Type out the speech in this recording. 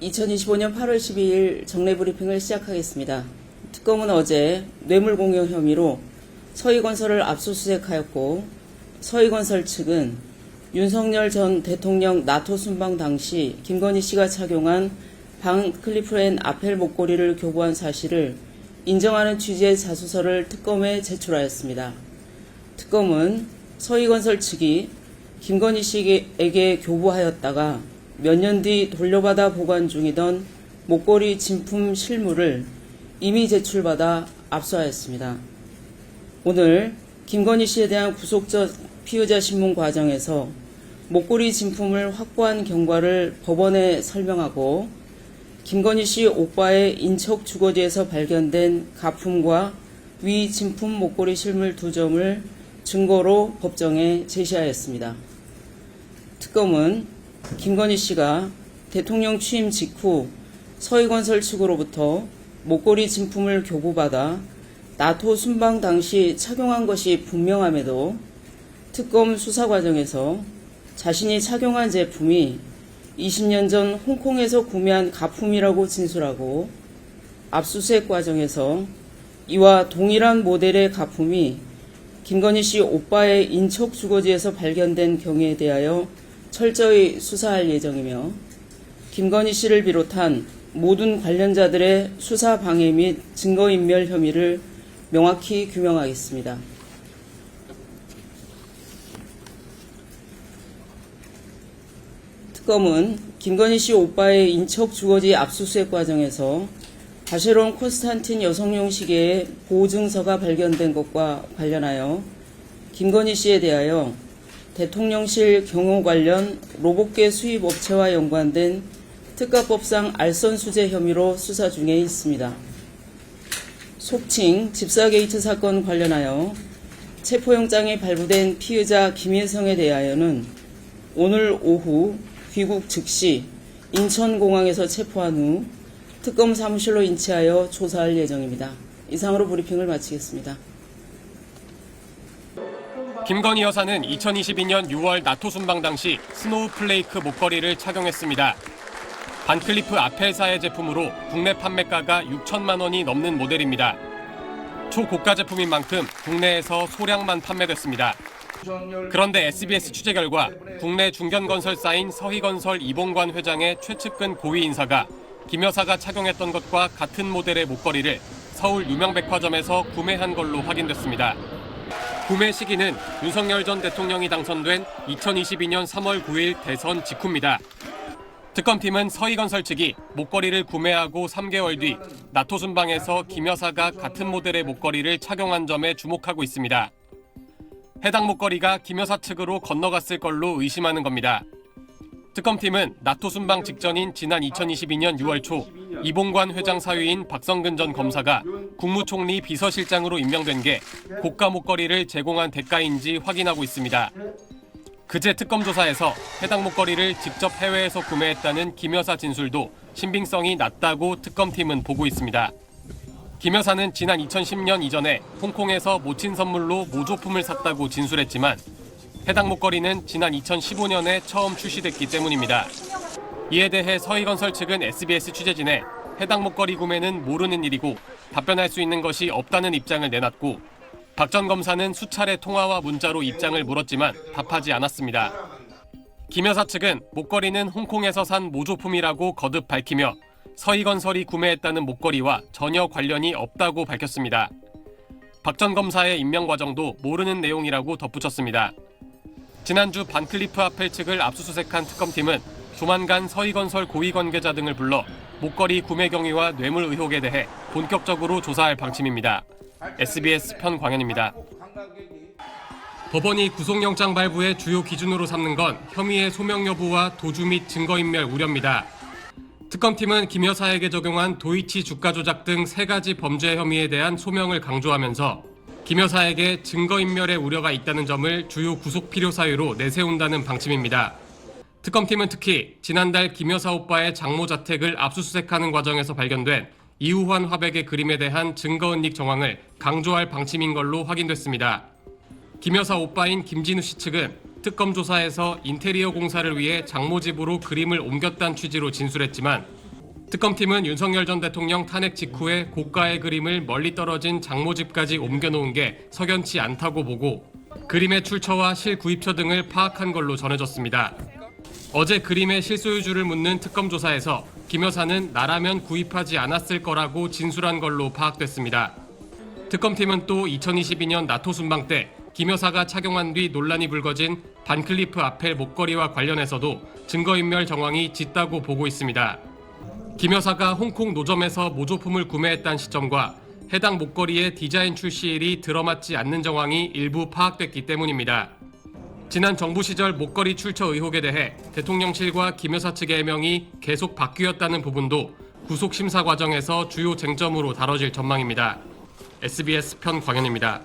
2025년 8월 12일 정례 브리핑을 시작하겠습니다. 특검은 어제 뇌물공여 혐의로 서희건설을 압수수색하였고, 서희건설 측은 윤석열 전 대통령 나토 순방 당시 김건희 씨가 착용한 반 클리프 앤 아펠 목걸이를 교부한 사실을 인정하는 취지의 자수서를 특검에 제출하였습니다. 특검은 서희건설 측이 김건희 씨에게 교부하였다가 몇 년 뒤 돌려받아 보관 중이던 목걸이 진품 실물을 이미 제출받아 압수하였습니다. 오늘 김건희 씨에 대한 구속적 피의자 신문 과정에서 목걸이 진품을 확보한 경과를 법원에 설명하고, 김건희 씨 오빠의 인척 주거지에서 발견된 가품과 위 진품 목걸이 실물 2점을 증거로 법정에 제시하였습니다. 특검은 김건희 씨가 대통령 취임 직후 서희건설 측으로부터 목걸이 진품을 교부받아 나토 순방 당시 착용한 것이 분명함에도 특검 수사 과정에서 자신이 착용한 제품이 20년 전 홍콩에서 구매한 가품이라고 진술하고, 압수수색 과정에서 이와 동일한 모델의 가품이 김건희 씨 오빠의 인척 주거지에서 발견된 경위에 대하여 철저히 수사할 예정이며, 김건희 씨를 비롯한 모든 관련자들의 수사 방해 및 증거인멸 혐의를 명확히 규명하겠습니다. 특검은 김건희 씨 오빠의 인척 주거지 압수수색 과정에서 바쉐론 콘스탄틴 여성용 시계의 보증서가 발견된 것과 관련하여 김건희 씨에 대하여 대통령실 경호 관련 로봇계 수입 업체와 연관된 특가법상 알선수재 혐의로 수사 중에 있습니다. 속칭 집사게이트 사건 관련하여 체포영장이 발부된 피의자 김혜성에 대하여는 오늘 오후 귀국 즉시 인천공항에서 체포한 후 특검 사무실로 인치하여 조사할 예정입니다. 이상으로 브리핑을 마치겠습니다. 김건희 여사는 2022년 6월 나토 순방 당시 스노우플레이크 목걸이를 착용했습니다. 반클리프 아펠사의 제품으로 국내 판매가가 6천만 원이 넘는 모델입니다. 초고가 제품인 만큼 국내에서 소량만 판매됐습니다. 그런데 SBS 취재 결과 국내 중견건설사인 서희건설 이봉관 회장의 최측근 고위 인사가 김 여사가 착용했던 것과 같은 모델의 목걸이를 서울 유명 백화점에서 구매한 걸로 확인됐습니다. 구매 시기는 윤석열 전 대통령이 당선된 2022년 3월 9일 대선 직후입니다. 특검팀은 서희건설 측이 목걸이를 구매하고 3개월 뒤 나토 순방에서 김 여사가 같은 모델의 목걸이를 착용한 점에 주목하고 있습니다. 해당 목걸이가 김 여사 측으로 건너갔을 걸로 의심하는 겁니다. 특검팀은 나토 순방 직전인 지난 2022년 6월 초 이봉관 회장 사위인 박성근 전 검사가 국무총리 비서실장으로 임명된 게 고가 목걸이를 제공한 대가인지 확인하고 있습니다. 그제 특검 조사에서 해당 목걸이를 직접 해외에서 구매했다는 김 여사 진술도 신빙성이 낮다고 특검팀은 보고 있습니다. 김 여사는 지난 2010년 이전에 홍콩에서 모친 선물로 모조품을 샀다고 진술했지만 해당 목걸이는 지난 2015년에 처음 출시됐기 때문입니다. 이에 대해 서희건설 측은 SBS 취재진에 해당 목걸이 구매는 모르는 일이고 답변할 수 있는 것이 없다는 입장을 내놨고, 박 전 검사는 수차례 통화와 문자로 입장을 물었지만 답하지 않았습니다. 김 여사 측은 목걸이는 홍콩에서 산 모조품이라고 거듭 밝히며 서희건설이 구매했다는 목걸이와 전혀 관련이 없다고 밝혔습니다. 박 전 검사의 임명 과정도 모르는 내용이라고 덧붙였습니다. 지난주 반클리프 아펠 측을 압수수색한 특검팀은 조만간 서희건설 고위 관계자 등을 불러 목걸이 구매 경위와 뇌물 의혹에 대해 본격적으로 조사할 방침입니다. SBS 편광현입니다. 법원이 구속영장 발부의 주요 기준으로 삼는 건 혐의의 소명 여부와 도주 및 증거인멸 우려입니다. 특검팀은 김 여사에게 적용한 도이치 주가 조작 등 3가지 범죄 혐의에 대한 소명을 강조하면서 김 여사에게 증거인멸의 우려가 있다는 점을 주요 구속 필요 사유로 내세운다는 방침입니다. 특검팀은 특히 지난달 김 여사 오빠의 장모 자택을 압수수색하는 과정에서 발견된 이우환 화백의 그림에 대한 증거은닉 정황을 강조할 방침인 걸로 확인됐습니다. 김 여사 오빠인 김진우 씨 측은 특검 조사에서 인테리어 공사를 위해 장모 집으로 그림을 옮겼다는 취지로 진술했지만 특검팀은 윤석열 전 대통령 탄핵 직후에 고가의 그림을 멀리 떨어진 장모집까지 옮겨놓은 게 석연치 않다고 보고 그림의 출처와 실구입처 등을 파악한 걸로 전해졌습니다. 어제 그림의 실소유주를 묻는 특검 조사에서 김 여사는 나라면 구입하지 않았을 거라고 진술한 걸로 파악됐습니다. 특검팀은 또 2022년 나토 순방 때 김 여사가 착용한 뒤 논란이 불거진 반클리프 아펠 목걸이와 관련해서도 증거인멸 정황이 짙다고 보고 있습니다. 김 여사가 홍콩 노점에서 모조품을 구매했다는 시점과 해당 목걸이의 디자인 출시일이 들어맞지 않는 정황이 일부 파악됐기 때문입니다. 지난 정부 시절 목걸이 출처 의혹에 대해 대통령실과 김 여사 측의 해명이 계속 바뀌었다는 부분도 구속 심사 과정에서 주요 쟁점으로 다뤄질 전망입니다. SBS 편광현입니다.